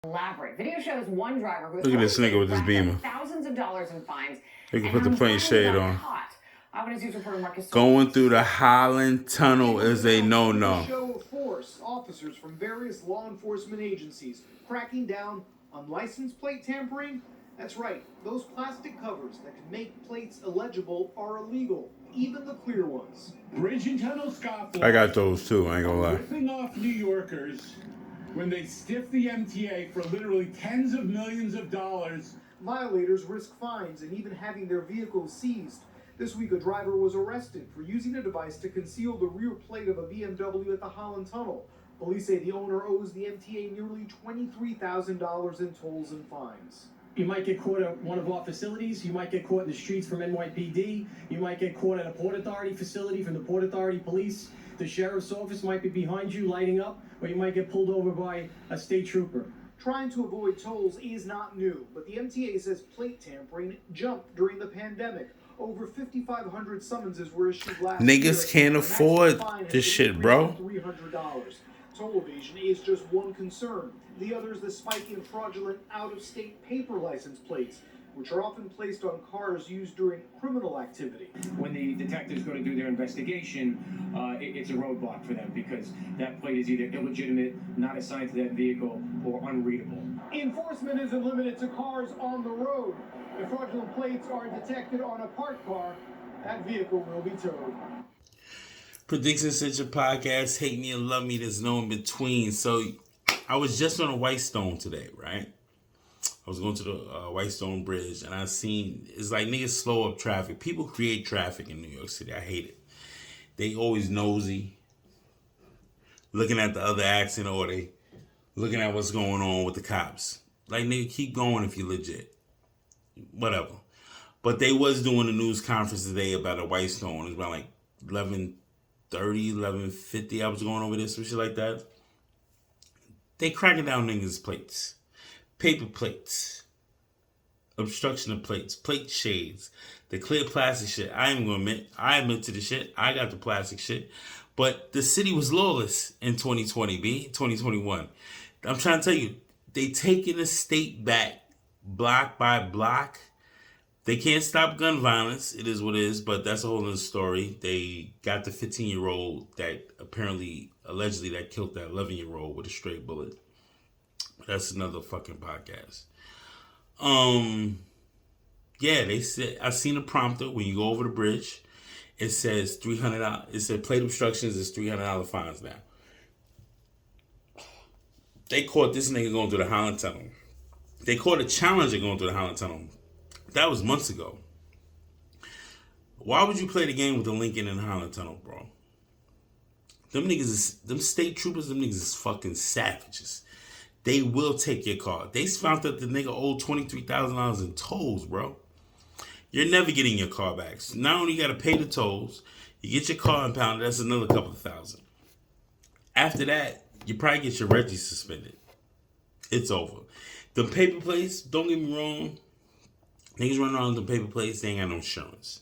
Elaborate. Video shows one driver who look at this nigga with this beamer. Thousands of dollars in fines. They can put the plane shade on. Eyewitness News reporter Marcus. Going through the Holland Tunnel is a no-no. Show of force, officers from various law enforcement agencies cracking down on license plate tampering. That's right, those plastic covers that can make plates illegible are illegal, even the clear ones. Bridge and tunnel scofflaws. I got those too, I ain't gonna lie. Ripping off New Yorkers when they stiff the MTA for literally tens of millions of dollars. Violators risk fines and even having their vehicles seized. This week, a driver was arrested for using a device to conceal the rear plate of a BMW at the Holland Tunnel. Police say the owner owes the MTA nearly $23,000 in tolls and fines. You might get caught at one of our facilities. You might get caught in the streets from NYPD. You might get caught at a Port Authority facility from the Port Authority Police. The sheriff's office might be behind you lighting up, or you might get pulled over by a state trooper. Trying to avoid tolls is not new, but the MTA says plate tampering jumped during the pandemic. Over 5,500 summonses were issued last year. Niggas can't afford this shit, bro. $300. Toll evasion is just one concern. The other is the spike in fraudulent out-of-state paper license plates, which are often placed on cars used during criminal activity. When the detectives go to do their investigation, it's a roadblock for them because that plate is either illegitimate, not assigned to that vehicle, or unreadable. Enforcement isn't limited to cars on the road. If fraudulent plates are detected on a parked car, that vehicle will be towed. Prediction Central Podcast, hate me and love me, there's no in between. So I was just on a Whitestone today, right? I was going to the Whitestone Bridge, and I seen, it's like niggas slow up traffic. People create traffic in New York City. I hate it. They always nosy, looking at the other accident, or they looking at what's going on with the cops. Like, nigga, keep going if you legit. Whatever. But they was doing a news conference today about a Whitestone. It was about like 11:30, 11:50. I was going over this, some shit like that. They cracking down niggas' plates. Paper plates. Obstruction of plates. Plate shades. The clear plastic shit. I ain't gonna admit. I admit to the shit. I got the plastic shit. But the city was lawless in 2020, 2021. I'm trying to tell you, they taking the state back block by block. They can't stop gun violence. It is what it is, but that's a whole other story. They got the 15-year-old that allegedly that killed that 11-year-old with a straight bullet. That's another fucking podcast. Yeah, they said, I seen a prompter when you go over the bridge. It says $300. It said plate obstructions is $300 fines now. They caught this nigga going through the Holland Tunnel. They caught a challenger going through the Holland Tunnel. That was months ago. Why would you play the game with the Lincoln and Holland Tunnel, bro? Them niggas, them state troopers, them niggas is fucking savages. They will take your car. They found that the nigga owed $23,000 in tolls, bro. You're never getting your car back. So not only you got to pay the tolls, you get your car impounded, that's another couple of thousand. After that, you probably get your Reggie suspended. It's over. The paper plates, don't get me wrong, niggas running around with the paper plates, they ain't got no insurance.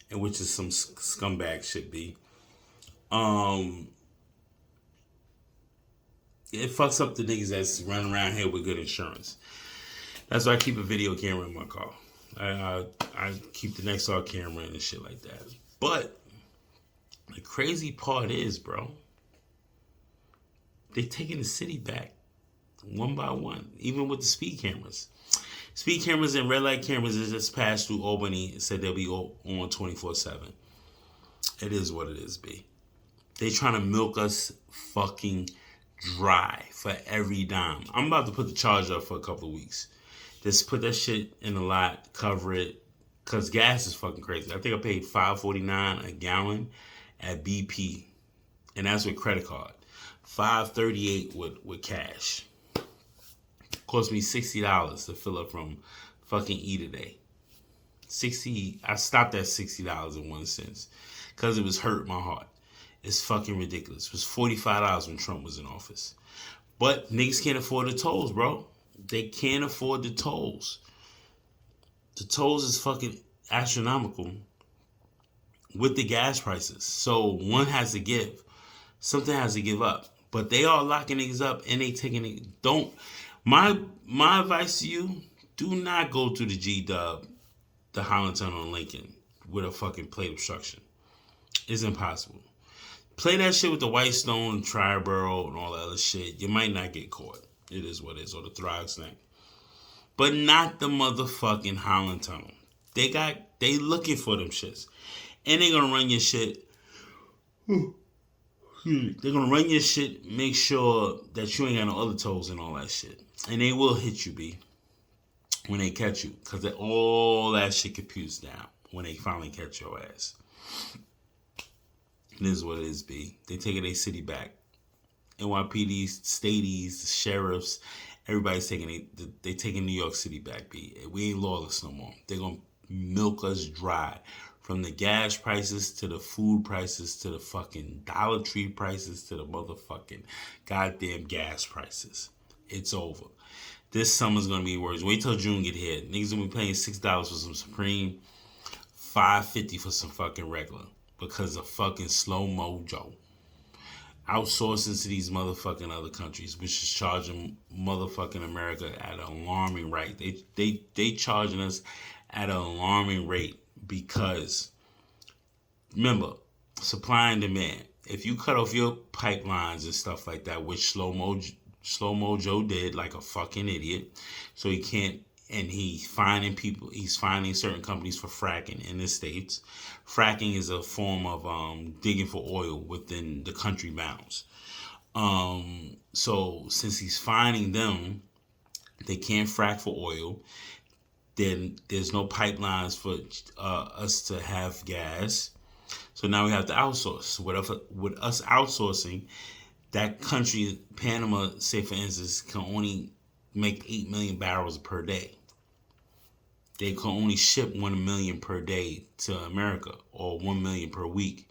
And which is some scumbag shit, B. It fucks up the niggas that's running around here with good insurance. That's why I keep a video camera in my car. I keep the Nexar camera in and shit like that. But the crazy part is, bro, they taking the city back one by one, even with the speed cameras. Speed cameras and red light cameras that just passed through Albany and said they'll be on 24/7. It is what it is, B. They trying to milk us fucking dry for every dime. I'm about to put the charge up for a couple of weeks. Just put that shit in the lot, cover it, because gas is fucking crazy. I think I paid $5.49 a gallon at BP, and that's with credit card. $5.38 with cash. Cost me $60 to fill up from fucking E today. I stopped at $60.01 because it was hurt my heart. It's fucking ridiculous. It was $45 when Trump was in office. But niggas can't afford the tolls, bro. They can't afford the tolls. The tolls is fucking astronomical with the gas prices. So one has to give. Something has to give up. But they are locking niggas up and they taking it. My advice to you: do not go to the G-Dub, the Holland Tunnel in Lincoln with a fucking plate obstruction. It's impossible. Play that shit with the Whitestone, Triborough, and all that other shit. You might not get caught. It is what it is, or the Thrive Snake. But not the motherfucking Holland Tunnel. They looking for them shits. And they gonna run your shit. They're gonna run your shit, make sure that you ain't got no other toes and all that shit. And they will hit you, B, when they catch you. Because all that shit computes down when they finally catch your ass. This is what it is, B. They taking their city back. NYPD, stadies, the sheriffs, everybody's taking New York City back, B. We ain't lawless no more. They're gonna milk us dry. From the gas prices to the food prices to the fucking Dollar Tree prices to the motherfucking goddamn gas prices. It's over. This summer's gonna be worse. Wait till June get here. Niggas gonna be paying $6 for some Supreme, $5.50 for some fucking regular because of fucking Slow Mo Joe. Outsourcing to these motherfucking other countries, which is charging motherfucking America at an alarming rate. They charging us at an alarming rate because, remember, supply and demand. If you cut off your pipelines and stuff like that, which Slow Mo Joe did like a fucking idiot, so he can't, and he's finding certain companies for fracking in the States. Fracking is a form of digging for oil within the country bounds. So since he's finding them, they can't frack for oil. Then there's no pipelines for us to have gas. So now we have to outsource. With us outsourcing, that country, Panama, say for instance, can only make 8 million barrels per day. They can only ship 1 million per day to America, or 1 million per week.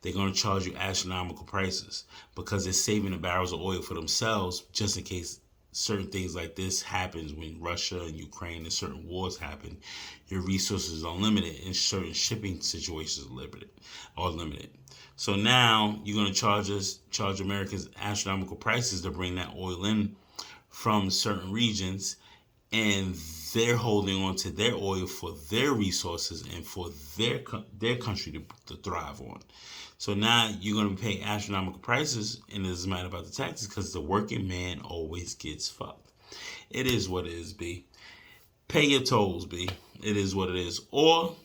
They're going to charge you astronomical prices because they're saving the barrels of oil for themselves just in case certain things like this happens. When Russia and Ukraine and certain wars happen, your resources are limited and certain shipping situations are limited. So now you're going to charge Americans astronomical prices to bring that oil in from certain regions, and they're holding on to their oil for their resources and for their country to thrive on. So now you're going to be paying astronomical prices, and it doesn't matter about the taxes because the working man always gets fucked. It is what it is, B. Pay your tolls, B. It is what it is. Or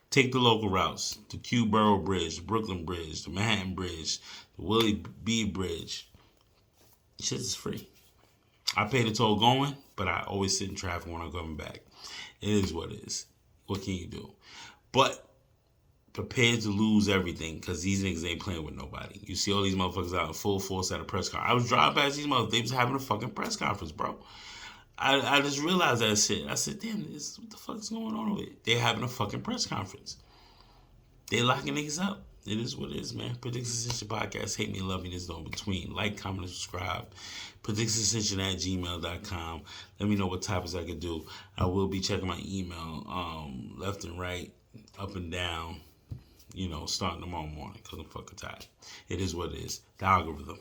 take the local routes. The Q Borough Bridge, the Brooklyn Bridge, the Manhattan Bridge, the Willie B Bridge. Shit is free. I pay the toll going, but I always sit in traffic when I'm coming back. It is what it is. What can you do? But prepared to lose everything because these niggas ain't playing with nobody. You see all these motherfuckers out in full force at a press conference. I was driving past these motherfuckers. They was having a fucking press conference, bro. I just realized that shit. I said, damn, what the fuck is going on over here? They're having a fucking press conference. They locking niggas up. It is what it is, man. Predictions Ascension Podcast. Hate me, love me. There's no between. Like, comment, and subscribe. PredictionsAscension@gmail.com. Let me know what topics I could do. I will be checking my email left and right, up and down, starting tomorrow morning because I'm fucking tired. It is what it is. The algorithm.